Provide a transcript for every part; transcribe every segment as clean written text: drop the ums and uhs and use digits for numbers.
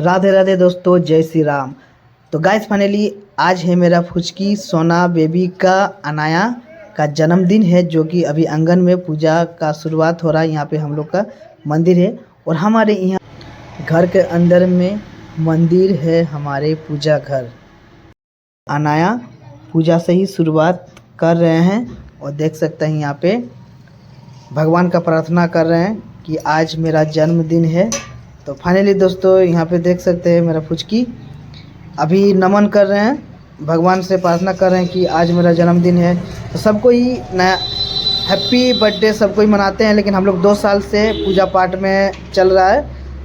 राधे राधे दोस्तों, जय श्री राम। तो गाइस फाइनली आज है मेरा फुचकी सोना बेबी का अनाया का जन्मदिन है, जो कि अभी आंगन में पूजा का शुरुआत हो रहा है। यहाँ पे हम लोग का मंदिर है और हमारे यहाँ घर के अंदर में मंदिर है, हमारे पूजा घर। अनाया पूजा से ही शुरुआत कर रहे हैं और देख सकते हैं यहाँ पे भगवान का प्रार्थना कर रहे हैं कि आज मेरा जन्मदिन है। तो फाइनली दोस्तों यहाँ पे देख सकते हैं मेरा फुचकी अभी नमन कर रहे हैं, भगवान से प्रार्थना कर रहे हैं कि आज मेरा जन्मदिन है। तो सबको ही नया हैप्पी बर्थडे सबको ही मनाते हैं, लेकिन हम लोग 2 साल से पूजा पाठ में चल रहा है।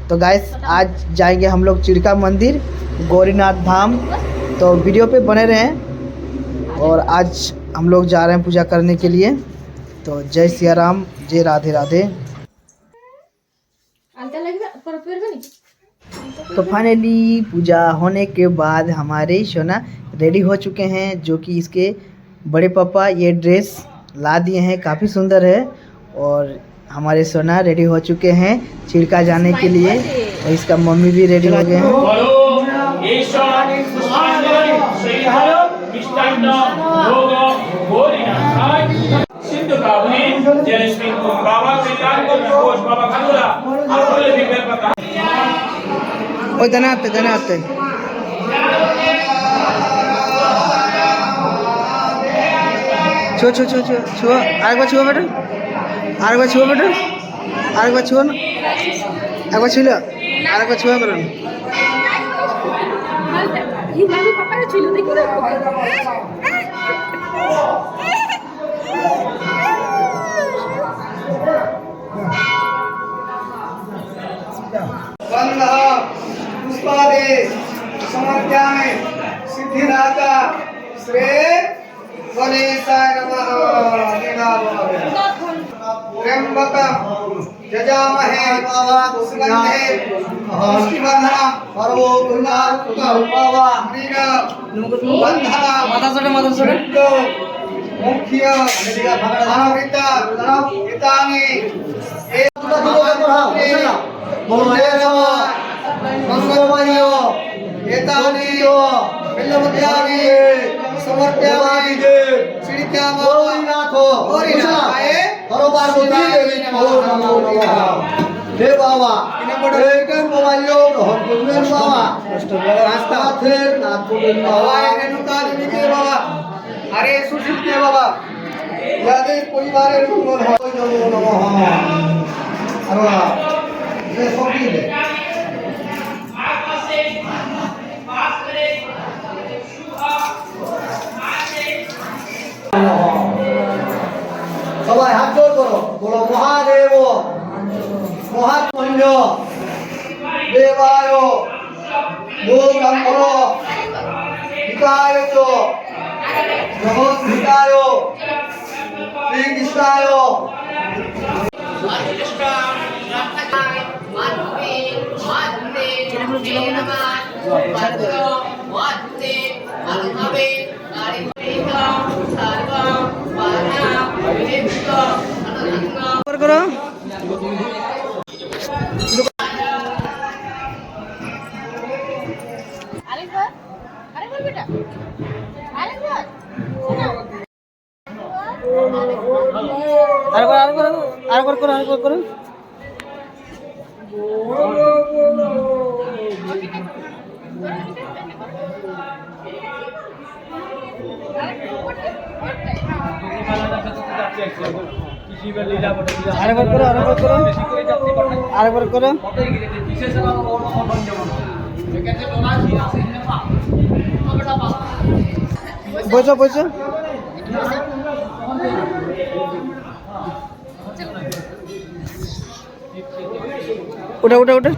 तो गाइस आज जाएंगे हम लोग चिड़का मंदिर, गौरीनाथ धाम। तो वीडियो पे बने रहें और आज हम लोग जा रहे हैं पूजा करने के लिए। तो जय सिया राम, जय राधे राधे। तो फाइनली पूजा होने के बाद हमारे सोना रेडी हो चुके हैं, जो कि इसके बड़े पापा ये ड्रेस ला दिए हैं, काफ़ी सुंदर है। और हमारे सोना रेडी हो चुके हैं चिड़का जाने के लिए और इसका मम्मी भी रेडी हो गए हैं। ओ धनाते छुआ छुआ छुआ छुआ छुआ आगे बार छुआ बेटा, आगे बार छुआ बेटा, आगे बार छुआ ना, आगे बार छुआ, आगे बार छुआ करो। ये बाबू पापा ने छुआ देखो ना। पुष्पादे समर्पयामि सिद्धिदाता श्री गणेशाय नमः। त्र्यंबकं यजामहे सुगंधे पुष्टिवर्धनम् सर्वो गुणात्मकं मुख्य अनावृता एतानि मंगलमयो एतानि बिल्वपत्यानि समर्पयामि श्रीक्यामो गौरीनाथाय पार्वती देवी नमो नमः। हे बाबा एकम मोबाइलो ग्रहण করবেন বাবা, রাস্তা ফের না করবেন বাবা, রেণুকা দেবীকে বাবা, আরে সুশীলকে বাবা, যাদের পরিবারের মঙ্গল হয় নমো নমঃ। আর যে সবই দে সবাই হাত জোড় করো, বলো মহাদেব মহাত্মন্য দেবায় গোকাম্বর হিতায় চ জগদ্ধিতায় শ্রীকৃষ্ণায় करो। करो बोझो उठा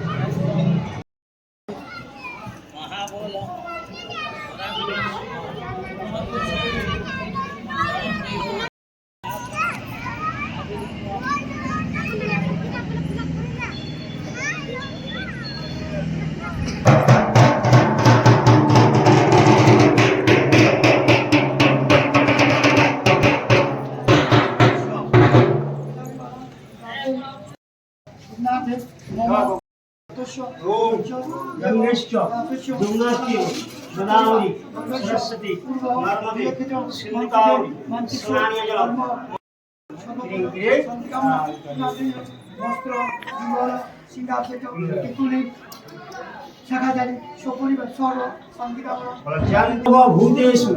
ओम गंगेश्च यमुनास्ति गोदावरी सरस्वती नर्मदे सिंधुकावरी स्नानीय जल বস্ত্র জীবন সিঙ্গার টিকুলি শাখাজারি সপরিবার সর্ব শান্তি কামনা जानतो भूतेषु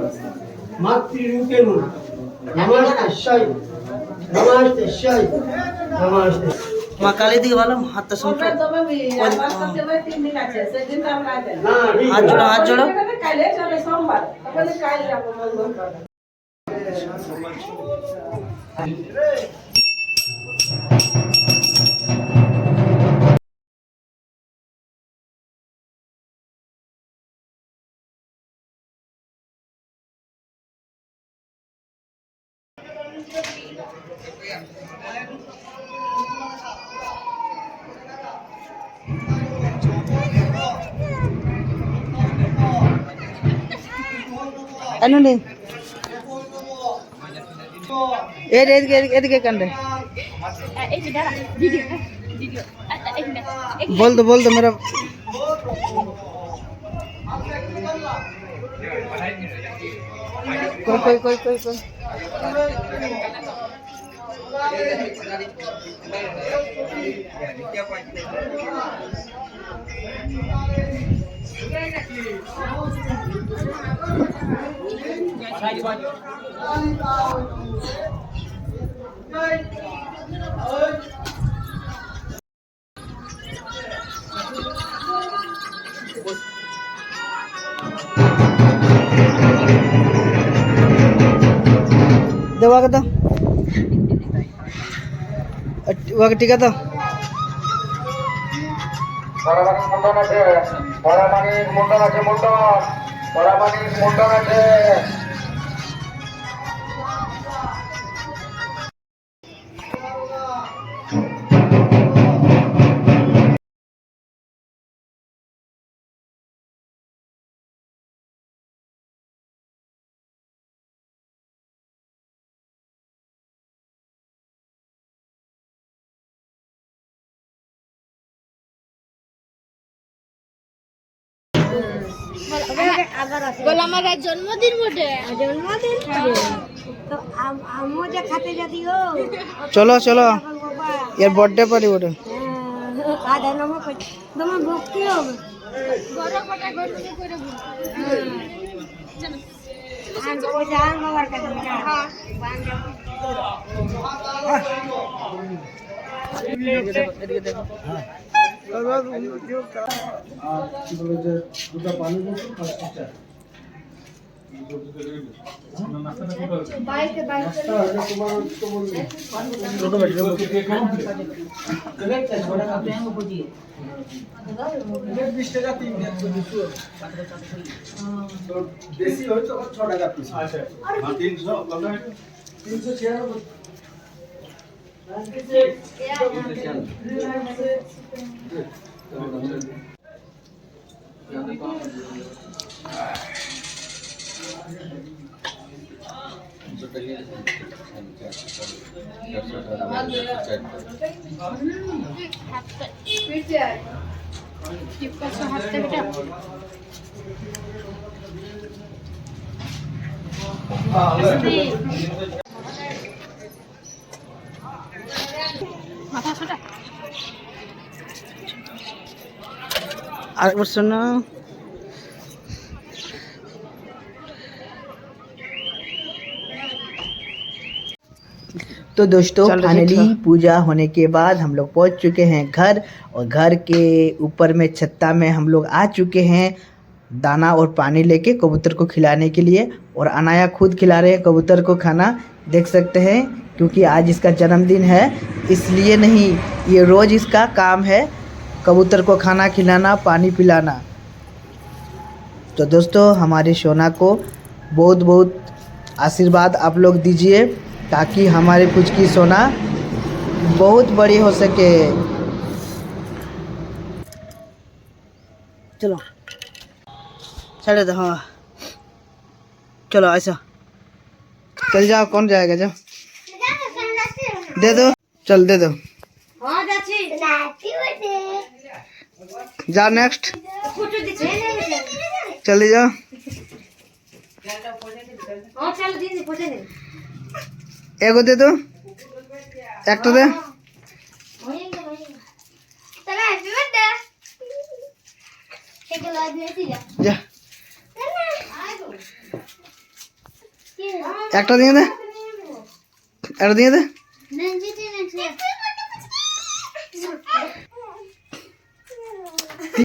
मातृरूपेण नमस्ते नमस्ते नमस्ते মা কালী দিকে ভালো হাতটা সমটো হাত জোড়ো হাত জোড়ো अनुनी এদিকে কান্দে बोल दो मेरा कोई দেওয়া কথা ওকে ঠিক আছে পরামানির মুন্ডন আছে পরামানির মুন্ডন আছে আমার জন্মদিন বটে জন্মদিন তো আমিও যে খাতে যাদি গো চলো এর বার্থডে পার্টি ওটা আদা নমক তোমার ভক্তি হবে বড় কটা গরু করে আর ওই জান বাবার কাছে হ্যাঁ এদিকে দেখো বেশি হয় তখন 6 টাকা পিস আচ্ছা 300 আরেকবার শোনো तो दोस्तों फाइनली पूजा होने के बाद हम लोग पहुंच चुके हैं घर और घर के ऊपर में छत्ता में हम लोग आ चुके हैं दाना और पानी लेके कबूतर को खिलाने के लिए और अनाया खुद खिला रहे हैं कबूतर को खाना देख सकते हैं क्योंकि आज इसका जन्मदिन है इसलिए नहीं ये रोज़ इसका काम है कबूतर को खाना खिलाना पानी पिलाना। तो दोस्तों हमारी सोना को बहुत बहुत आशीर्वाद आप लोग दीजिए ताकि हमारे कुछ की सोना बहुत बड़ी हो सके। चलो छड़े दो हाँ चलो ऐसा चल जाओ कौन जाएगा जाओ दे दो चल दे दो जा नेक्स्ट चले जाओ एगो दे दो एक तो दे जा एक तो दिए दे एक दिए दे